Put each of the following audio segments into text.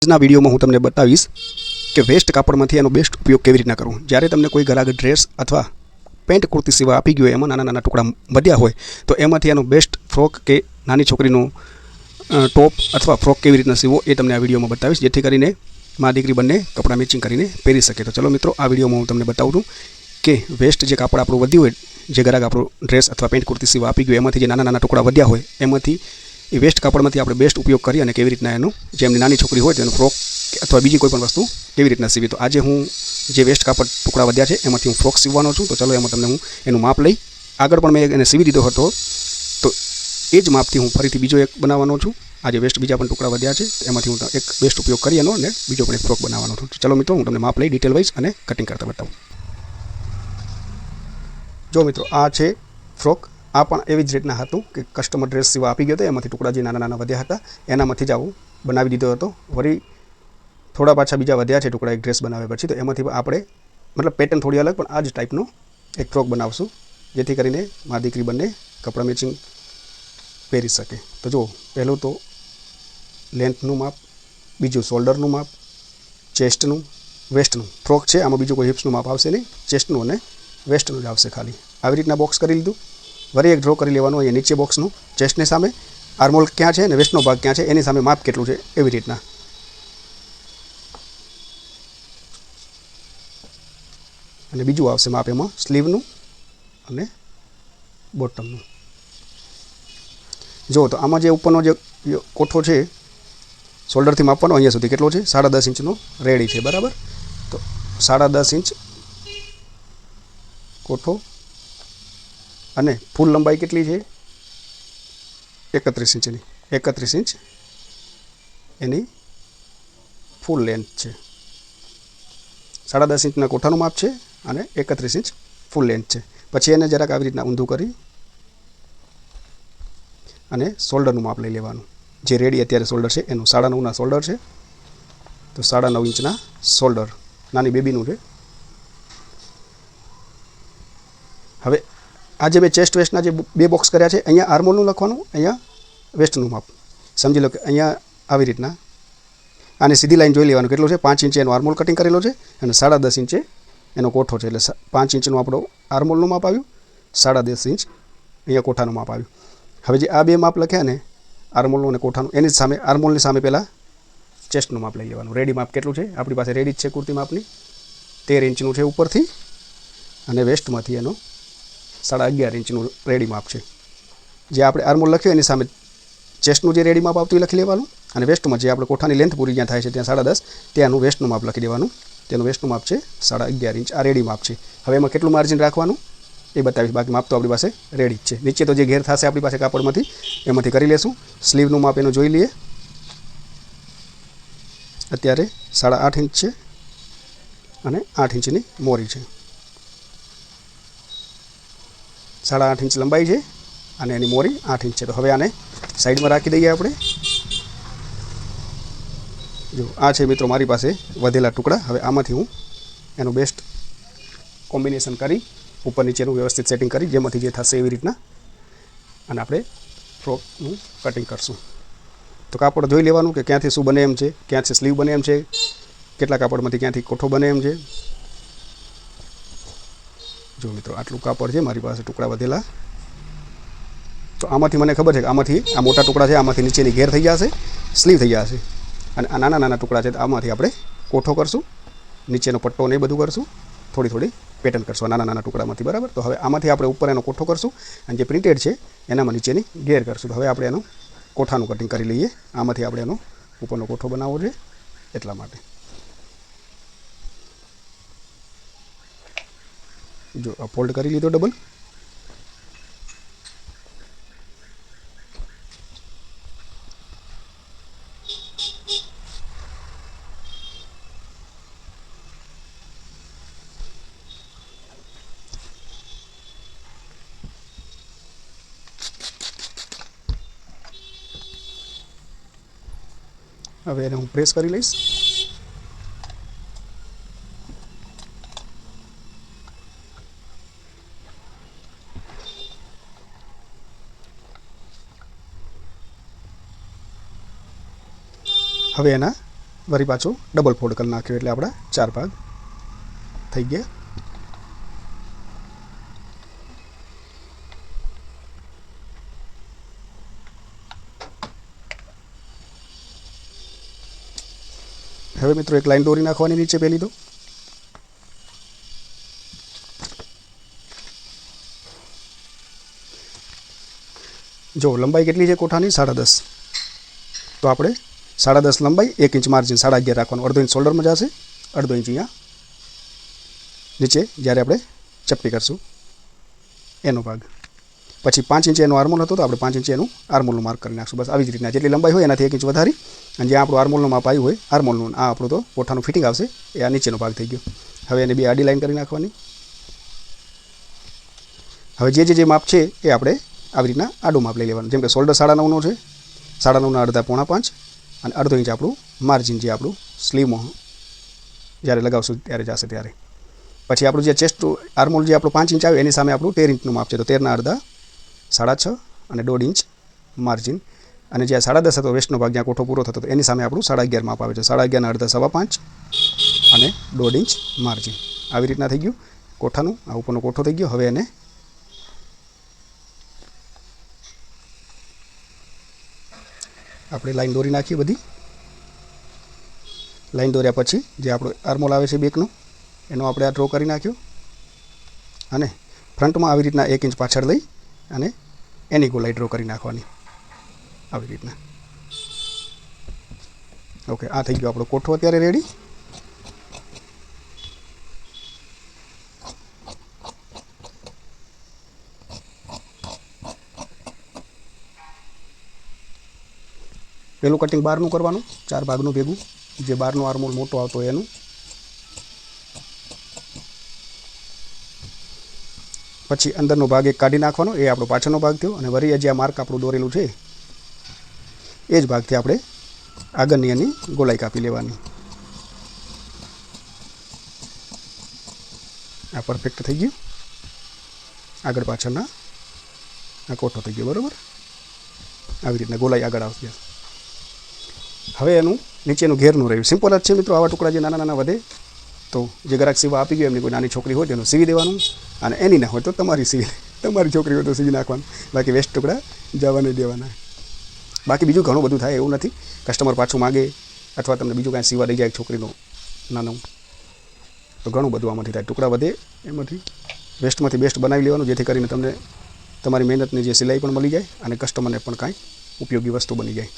આજના વિડીયોમાં હું તમને બતાવીશ કે વેસ્ટ કાપડમાંથી એનો બેસ્ટ ઉપયોગ કેવી રીતના કરવો। જ્યારે તમને કોઈ ગ્રાહક ડ્રેસ અથવા પેન્ટ કુર્તી સીવા આપી ગયો એમાં નાના નાના ટુકડા વધ્યા હોય તો એમાંથી એનો બેસ્ટ ફ્રોક કે નાની છોકરીનો ટોપ અથવા ફ્રોક કેવી રીતના સીવો એ તમને આ વિડીયોમાં બતાવીશ, જેથી કરીને મા દીકરી બંને કપડાં મેચિંગ કરીને પહેરી શકે। તો ચલો મિત્રો, આ વિડીયોમાં હું તમને બતાવું છું કે વેસ્ટ જે કાપડ આપણું વધ્યું હોય, જે ગ્રાહક આપણું ડ્રેસ અથવા પેન્ટ કુર્તી સીવા આપી ગયો એમાંથી જે નાના નાના ટુકડા વધ્યા હોય એમાંથી એ વેસ્ટ કાપડમાંથી આપણે બેસ્ટ ઉપયોગ કરી અને કેવી રીતના એનું જે એમની નાની છોકરી હોય તેનું ફ્રોક અથવા બીજી કોઈ પણ વસ્તુ કેવી રીતના સીવી। તો આજે હું જે વેસ્ટ કાપડ ટુકડા વધ્યા છે એમાંથી હું ફ્રોક સીવવાનો છું। તો ચલો એમાં તમને હું એનું માપ લઈ, આગળ પણ મેં એને સીવી દીધો હતો તો એ જ માપથી હું ફરીથી બીજો એક બનાવવાનો છું। આજે વેસ્ટ બીજા પણ ટુકડા વધ્યા છે એમાંથી હું એક બેસ્ટ ઉપયોગ કરી એનો અને બીજો પણ એક ફ્રોક બનાવવાનો છું। ચલો મિત્રો, હું તમને માપ લઈ ડિટેલ વાઇઝ અને કટિંગ કરતા બતાવું। જો મિત્રો, આ છે ફ્રોક। આ પણ એવી જ રીતના હતું કે કસ્ટમર ડ્રેસ સીવા આપી ગયો હતો, એમાંથી ટુકડા જે નાના નાના વધ્યા હતા એનામાંથી જ આવું બનાવી દીધો હતો। વળી થોડા પાછા બીજા વધ્યા છે ટુકડા એક ડ્રેસ બનાવ્યા પછી, તો એમાંથી આપણે મતલબ પેટર્ન થોડી અલગ પણ આ જ ટાઈપનો એક ફ્રોક બનાવશું, જેથી કરીને મા દીકરી બંને કપડાં મેચિંગ પહેરી શકે। તો જુઓ, પહેલું તો લેન્થનું માપ, બીજું શોલ્ડરનું માપ, ચેસ્ટનું, વેસ્ટનું ફ્રોક છે, આમાં બીજું કોઈ હિપ્સનું માપ આવશે નહીં, ચેસ્ટનું અને વેસ્ટનું જ આવશે ખાલી। આવી રીતના બોક્સ કરી લીધું। વળી એક ડ્રો કરી લેવાનું અહીંયા નીચે બોક્સનું, ચેસ્ટની સામે આર્મોલ ક્યાં છે અને વેસ્ટનો ભાગ ક્યાં છે એની સામે માપ કેટલું છે એવી રીતના। અને બીજું આવશે માપ એમાં સ્લીવનું અને બોટમનું। જો તો આમાં જે ઉપરનો જે કોઠો છે શોલ્ડરથી માપવાનો અહીંયા સુધી કેટલો છે, 10.5 ઇંચનો રેડી છે, બરાબર। તો 10.5 ઇંચ કોઠો અને ફૂલ લંબાઈ કેટલી છે 31 ઇંચની, 31 ઇંચ એની ફૂલ લેન્થ છે। 10.5 ઇંચના કોઠાનું માપ છે અને 31 ઇંચ ફૂલ લેન્થ છે। પછી એને જરાક આવી રીતના ઊંધું કરી અને શોલ્ડરનું માપ લઈ લેવાનું, જે રેડી અત્યારે શોલ્ડર છે એનું 9.5ના શોલ્ડર છે, તો 9.5 ઇંચના શોલ્ડર નાની બેબીનું છે। હવે આ જે મેં ચેસ્ટ વેસ્ટના જે બે બોક્સ કર્યા છે, અહીંયા આર્મોલનું લખવાનું, અહીંયા વેસ્ટનું માપ સમજી લો કે અહીંયા આવી રીતના આને સીધી લાઈન જોઈ લેવાનું કેટલું છે। 5 ઇંચ એનો આર્મોલ કટિંગ કરેલો છે અને 10.5 ઇંચે એનો કોઠો છે, એટલે 5 ઇંચનું આપણો આર્મોલનું માપ આવ્યું, 10.5 ઇંચ અહીંયા કોઠાનું માપ આવ્યું। હવે જે આ બે માપ લખ્યા ને આર્મોલનું અને કોઠાનું, એની સામે આર્મોલની સામે પહેલાં ચેસ્ટનું માપ લઈ લેવાનું। રેડી માપ કેટલું છે આપણી પાસે, રેડી જ છે કુર્તી માપની, 13 ઇંચનું છે ઉપરથી અને વેસ્ટમાંથી એનો 11.5 ઇંચનું રેડી માપ છે। જે આપણે આર્મોલ લખ્યું એની સામે ચેસ્ટનું જે રેડી માપ આવતું એ લખી લેવાનું અને વેસ્ટમાં જે આપણે કોઠાની લેન્થ પૂરી જ્યાં થાય છે ત્યાં 10.5 ત્યાંનું વેસ્ટનું માપ લખી દેવાનું। તેનું વેસ્ટનું માપ છે 11.5 ઇંચ, આ રેડી માપ છે। હવે એમાં કેટલું માર્જિન રાખવાનું એ બતાવીશ, બાકી માપ તો આપણી પાસે રેડી જ છે। નીચે તો જે ઘેર થશે આપણી પાસે કાપડમાંથી એમાંથી કરી લેશું। સ્લીવનું માપ એનું જોઈ લઈએ, અત્યારે 8.5 ઇંચ છે અને 8 ઇંચની મોરી છે, 8.5 ઇંચ લંબાઈ છે અને એની મોરી 8 ઇંચ છે। તો હવે આને સાઈડમાં રાખી દઈએ આપણે। જો આ છે મિત્રો મારી પાસે વધેલા ટુકડા। હવે આમાંથી હું એનું બેસ્ટ કોમ્બિનેશન કરી ઉપર નીચેનું વ્યવસ્થિત સેટિંગ કરી જેમાંથી જે થશે એવી રીતના અને આપણે ફ્રોકનું કટિંગ કરશું। તો કાપડ જોઈ લેવાનું કે ક્યાંથી શું બને એમ છે, ક્યાંથી સ્લીવ બને એમ છે, કેટલા કાપડમાંથી ક્યાંથી કોઠો બને એમ છે। જો મિત્રો, આટલું કાપડ છે મારી પાસે ટુકડા વધેલા। તો આમાંથી મને ખબર છે કે આમાંથી આ મોટા ટુકડા છે, આમાંથી નીચેની ઘેર થઈ જશે, સ્લીવ થઈ જશે અને આ નાના નાના ટુકડા છે આમાંથી આપણે કોઠો કરશું, નીચેનો પટ્ટો ને એ બધું કરશું, થોડી થોડી પેટર્ન કરશું નાના નાના ટુકડામાંથી, બરાબર। તો હવે આમાંથી આપણે ઉપર એનો કોઠો કરશું અને જે પ્રિન્ટેડ છે એનામાં નીચેની ઘેર કરશું। તો હવે આપણે એનું કોઠાનું કટિંગ કરી લઈએ। આમાંથી આપણે એનો ઉપરનો કોઠો બનાવવો છે એટલા માટે। જો આ ફોલ્ડ કરી લીધો ડબલ। હવે એને હું પ્રેસ કરી લઈશ। હવે એના વળી પાછો ડબલ ફોલ્ડ કરી નાખ્યો એટલે આપણા 4 ભાગ થઈ ગયા. હવે મિત્રો એક લાઈન દોરી નાખવાની નીચે પહેલી તો. જો લંબાઈ કેટલી છે કોઠાની 10.5, તો આપણે 10.5 લંબાઈ 1 ઇંચ માર્જિન 11.5 રાખવાનું. અડધો ઇંચ શોલ્ડરમાં જશે, અડધો ઇંચ અહીંયા નીચે જ્યારે આપણે ચપટી કરશું એનો ભાગ. પછી 5 ઇંચ એનો આર્મોલ હતો તો આપણે 5 ઇંચ એનું આર્મોલનું માર્ક કરી નાખશું. બસ આવી જ રીતના જેટલી લંબાઈ હોય એનાથી 1 ઇંચ વધારી અને જ્યાં આપણું આર્મોલનું માપ આવ્યું હોય આર્મોલનું આ આપણું તો કોઠાનું ફિટિંગ આવશે એ આ નીચેનો ભાગ થઈ ગયો. હવે એને બે આડી લાઈન કરી નાખવાની. હવે જે માપ છે એ આપણે આવી રીતના આડું માપ લઈ લેવાનું. જેમ કે શોલ્ડર 9.5નો છે, 9.5ના અડધા 4.5 અને અડધો ઇંચ આપણું માર્જિન જે આપણું સ્લીવમાં જ્યારે લગાવશું ત્યારે જશે ત્યારે. પછી આપણું જે ચેસ્ટ આર્મોલ જે આપણું 5 ઇંચ આવ્યું એની સામે આપણું 13 ઇંચનું માપ છે તો 13ના અડધા 6.5 અને 1.5 ઇંચ માર્જિન. અને જ્યાં 10.5 હતો વેસ્ટનો ભાગ જ્યાં કોઠો પૂરો થતો હતો એની સામે આપણું 11.5 માપ આવે છે. 11.5ના અડધા 5.5 અને 1.5 ઇંચ માર્જિન. આવી રીતના થઈ ગયું કોઠાનું. આ ઉપરનો કોઠો થઈ ગયો. હવે એને આપણે લાઈન દોરી નાખીએ બધી. લાઈન દોર્યા પછી જે આપણો આર્મોલ આવે છે બેકનો એનો આપણે આ ડ્રો કરી નાખ્યો અને ફ્રન્ટમાં આવી રીતના 1 ઇંચ પાછળ લઈ અને એની ગોલાઈ ડ્રો કરી નાખવાની આવી રીતના. ઓકે, આ થઈ ગયો આપણો કોઠો અત્યારે રેડી. પેલું કટિંગ બહારનું કરવાનું 4 ભાગનું ભેગું, જે બહારનો આર્મોલ મોટો આવતો હોય એનું. પછી અંદરનો ભાગ એક કાઢી નાખવાનો, એ આપણો પાછળનો ભાગ થયો. અને વળી જે આ માર્ક આપણું દોરેલું છે એ જ ભાગથી આપણે આગળની એની ગોલાઈ કાપી લેવાની. આ પરફેક્ટ થઈ ગયું. આગળ પાછળના આ કોઠો થઈ ગયો બરાબર. આવી રીતના ગોલાઈ આગળ આવશે. હવે એનું નીચેનું ઘેરનું રહ્યું સિમ્પલ જ છે મિત્રો. આવા ટુકડા જે નાના વધે તો જે ગ્રાહક સીવા આપી ગયો એમની કોઈ નાની છોકરી હોય તેનું સીવી દેવાનું, અને એની ના હોય તો તમારી છોકરી હોય તો સીવી નાખવાનું. બાકી વેસ્ટ ટુકડા જવા નહીં દેવાના. બાકી બીજું ઘણું બધું થાય એવું નથી. કસ્ટમર પાછું માગે અથવા તમને બીજું કાંઈ સીવા દઈ જાય છોકરીનો નાનું તો ઘણું બધું આમાંથી થાય. ટુકડા વધે એમાંથી વેસ્ટમાંથી બેસ્ટ બનાવી લેવાનું, જેથી કરીને તમને તમારી મહેનતની જે સિલાઈ પણ મળી જાય અને કસ્ટમરને પણ કાંઈ ઉપયોગી વસ્તુ બની જાય.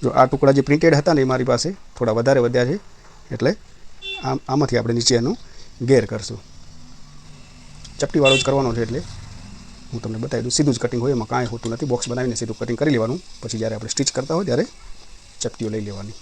જો આ ટુકડા જે પ્રિન્ટેડ હતા ને એ મારી પાસે થોડા વધારે વધ્યા છે એટલે આમાંથી આપણે નીચે એનું ગેર કરશું. ચપટીવાળો જ કરવાનો છે એટલે હું તમને બતાવી દઉં. સીધું જ કટિંગ હોય, એમાં કાંઈ હોતું નથી. બોક્સ બનાવીને સીધું કટિંગ કરી લેવાનું. પછી જ્યારે આપણે સ્ટિચ કરતા હોય ત્યારે ચપટીઓ લઈ લેવાની.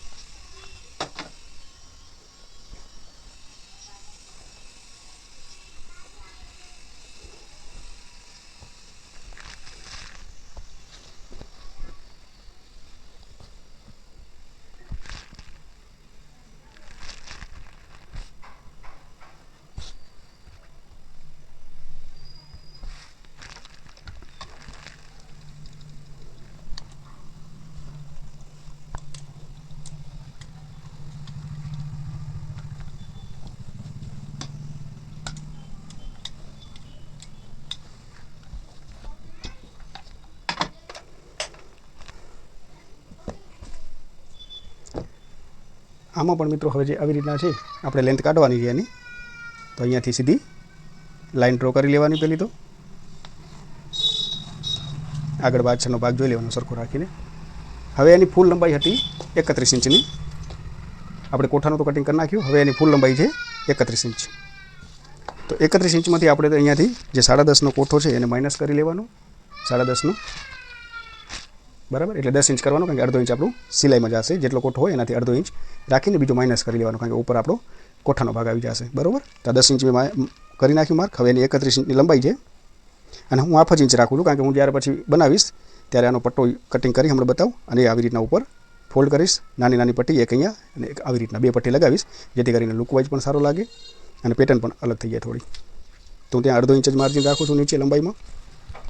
આમાં પણ મિત્રો હવે જે આવી રીતના છે આપણે લેન્થ કાઢવાની છે એની, તો અહીંયાથી સીધી લાઈન ડ્રો કરી લેવાની. પહેલી તો આગળ પાછળનો ભાગ જોઈ લેવાનો સરખો રાખીને. હવે એની ફૂલ લંબાઈ હતી 31 ઇંચની. આપણે કોઠાનું તો કટિંગ કરી નાખ્યું. હવે એની ફૂલ લંબાઈ છે 31 ઇંચ. તો 31 ઇંચમાંથી આપણે અહીંયાથી જે 10.5નો કોઠો છે એને માઇનસ કરી લેવાનો. 10.5નો બરાબર, એટલે 10 ઇંચ કરવાનો, કારણ કે અડધો ઇંચ આપણું સિલાઈમાં જશે. જેટલો કોઠો હોય એનાથી અડધો ઇંચ રાખીને બીજો માઇનસ કરી લેવાનો, કારણ કે ઉપર આપણો કોઠાનો ભાગ આવી જશે બરાબર. તો 10 ઇંચ મેં કરી નાખ્યું માર્ક. હવે એની 31 ઇંચની લંબાઈ છે અને હું હાફ જ ઇંચ રાખું છું, કારણ કે હું જ્યારે પછી બનાવીશ ત્યારે આનો પટ્ટો કટિંગ કરી હમણાં બતાવું. અને આવી રીતના ઉપર ફોલ્ડ કરીશ, નાની નાની પટ્ટી એક અહીંયા અને એક આવી રીતના 2 પટ્ટી લગાવીશ, જેથી કરીને લુક વાઇઝ પણ સારો લાગે અને પેટર્ન પણ અલગ થઈ જાય થોડી. તો હું ત્યાં અડધો ઇંચ જ માર્જિન રાખું છું નીચે લંબાઈમાં.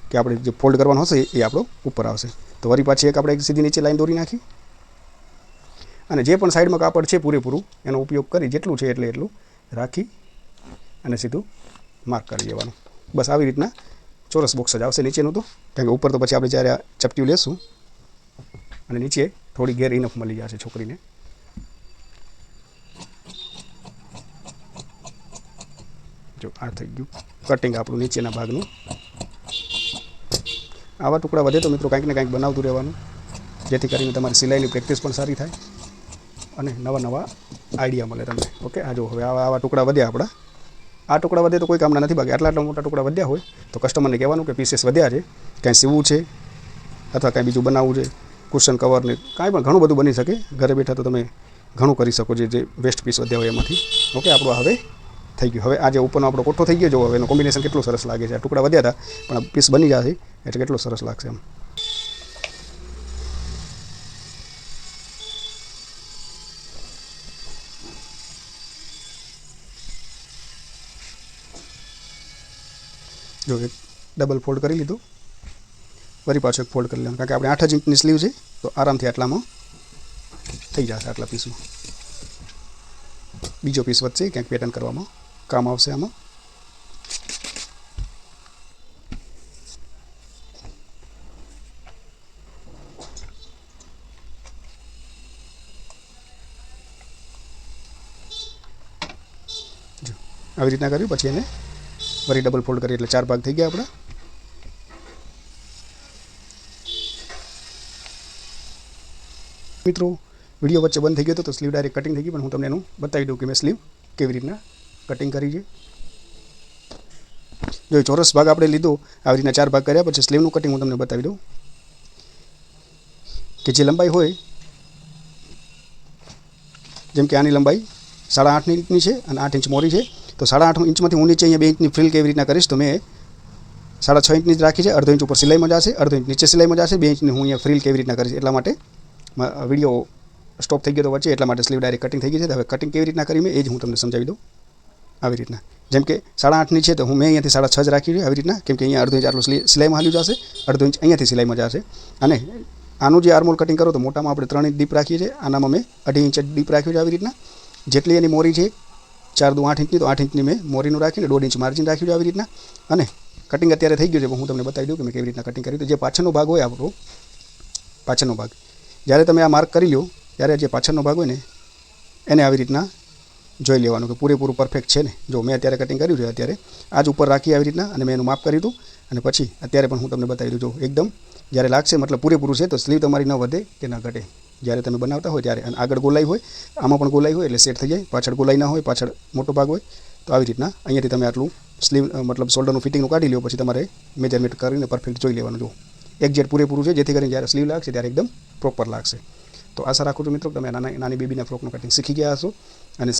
કે આપણે જે ફોલ્ડ કરવાનો હશે એ આપણો ઉપર આવશે. તો વળી પાછી એક આપણે એક સીધી નીચે લાઈન દોરી નાખી અને જે પણ સાઈડમાં કાપડ છે પૂરેપૂરું એનો ઉપયોગ કરી જેટલું છે એટલું રાખી અને સીધું માર્ક કરી દેવાનું. બસ આવી રીતના ચોરસ બોક્સ જ આવશે નીચેનું તો, કારણ કે ઉપર તો પછી આપણે જ્યારે ચપટીયું લેશું અને નીચે થોડી ગેર ઇનફ મળી જશે છોકરીને. જો આ થઈ ગયું કટિંગ આપણું નીચેના ભાગનું. આવા ટુકડા વધે તો મિત્રો કંઈક ને કંઈક બનાવતું રહેવાનું, જેથી કરીને તમારી સિલાઈની પ્રેક્ટિસ પણ સારી થાય અને નવા નવા આઈડિયા મળે તમને. ઓકે, આ જો હવે આવા ટુકડા વધ્યા આપણા. આ ટુકડા વધે તો કોઈ કામના નથી, બાકી આટલા મોટા ટુકડા વધ્યા હોય તો કસ્ટમરને કહેવાનું કે પીસીસ વધ્યા છે, કાંઈ સીવવું છે અથવા કાંઈ બીજું બનાવવું છે, કુશન કવરને કાંઈ પણ ઘણું બધું બની શકે. ઘરે બેઠા તો તમે ઘણું કરી શકો જે વેસ્ટ પીસ વધ્યા હોય એમાંથી. ઓકે, આપણું હવે થઈ ગયું. હવે આ જે ઉપરનો આપણો કોઠો થઈ ગયો, જો હવે એનું કોમ્બિનેશન કેટલું સરસ લાગે છે. આ ટુકડા વધ્યા હતા પણ આ પીસ બની જશે એટલે કેટલું સરસ લાગશે એમ. જો એક ડબલ ફોલ્ડ કરી લીધું, વળી પાછો એક ફોલ્ડ કરી લેવાનું, કારણ કે આપણે 8 જ ઇંચની સ્લીવ છે તો આરામથી આટલામાં થઈ જશે. આટલા પીસમાં બીજો પીસ વધશે, ક્યાંક પેટર્ન કરવામાં કામ આવશે આમાં. જો આવી રીતના કર્યું, પછી એને વળી ડબલ ફોલ્ડ કરી એટલે 4 ભાગ થઈ ગયા આપણા. મિત્રો વિડીયો વચ્ચે બંધ થઈ ગયો તો સ્લીવ ડાયરેક્ટ કટિંગ થઈ ગઈ, પણ હું તમને એનું બતાવી દઉં કે મેં સ્લીવ કેવી રીતના કટિંગ કરી છે. જો ચોરસ ભાગ આપણે લીધો, આવી રીતના 4 ભાગ કર્યા પછી સ્લીવનું કટિંગ હું તમને બતાવી દઉં કે જે લંબાઈ હોય, જેમ કે આની લંબાઈ 8.5 ઇંચની છે અને 8 ઇંચ મોરી છે, તો 8.5 ઇંચમાંથી હું નીચે અહીંયા 2 ઇંચની ફ્રીલ કેવી રીતના કરીશ તો મેં 6.5 ઇંચની જ રાખી છે. અડધો ઇંચ ઉપર સિલાઈમાં જશે, અડધો ઇંચ નીચે સિલાઈમાં જશે. 2 ઇંચની હું અહીંયા ફ્રીલ કેવી રીતના કરીશ એટલા માટે વિડીયો સ્ટોપ થઈ ગયો તો વચ્ચે, એટલા માટે સ્લીવ ડાયરેક્ટ કટિંગ થઈ ગઈ છે. હવે કટિંગ કેવી રીતના કરી મેં એ જ હું તમને સમજાવી દઉં. આવી રીતના જેમ કે 8.5ની છે તો હું મેં અહીંયાથી 6.5 જ રાખી છે આવી રીતના, કેમ કે અહીંયા અડધો ઇંચ આટલું સિલાઈમાં હાલ્યું જશે, અડધો ઇંચ અહીંયાથી સિલાઈમાં જશે. અને આનું જે આર્મોલ કટિંગ કરો તો મોટામાં આપણે 3 ઇંચ ડીપ રાખીએ છીએ, આનામાં મેં 2.5 ઇંચ ડીપ રાખ્યું છે. આવી રીતના જેટલી એની મોરી છે 4 દુ 8 ઇંચની, તો 8 ઇંચની મેં મોરીનું રાખીને 1.5 ઇંચ માર્જિન રાખ્યું છે આવી રીતના. અને કટિંગ અત્યારે થઈ ગયું છે, હું તમને બતાવી દઉં કે મેં કેવી રીતના કટિંગ કર્યું. તો જે પાછળનો ભાગ હોય આપણો, પાછળનો ભાગ જ્યારે તમે આ માર્ક કરી લો ત્યારે જે પાછળનો ભાગ હોય ને એને આવી રીતના જોઈ લેવાનું કે પૂરેપૂરું પરફેક્ટ છે ને. જો મેં અત્યારે કટિંગ કર્યું છે, અત્યારે આ જ ઉપર રાખી આવી રીતના અને મેં એનું માપ કરી દીધું. અને પછી અત્યારે પણ હું તમને બતાવી દઉં, જો એકદમ જ્યારે લાગશે મતલબ પૂરેપૂરું છે તો સ્લીવ તમારી ન વધે કે ન ઘટે જ્યારે તમે બનાવતા હોય ત્યારે. અને આગળ ગોલાઈ હોય, આમાં પણ ગોલાઈ હોય એટલે સેટ થઈ જાય. પાછળ ગોલાઈ ના હોય, પાછળ મોટો ભાગ હોય તો આવી રીતના અહીંયાથી તમે આટલું સ્લીવ મતલબ શોલ્ડરનું ફિટિંગનું કાઢી લો. પછી તમારે મેજરમેન્ટ કરીને પરફેક્ટ જોઈ લેવાનું. જો એક્ઝેક્ટ પૂરેપૂરું છે, જેથી કરીને જ્યારે સ્લીવ લાગશે ત્યારે એકદમ પ્રોપર લાગશે. તો આશા રાખું છું મિત્રો તમે નાની બેબીના ફ્રોકનું કટિંગ શીખી ગયા હશો અને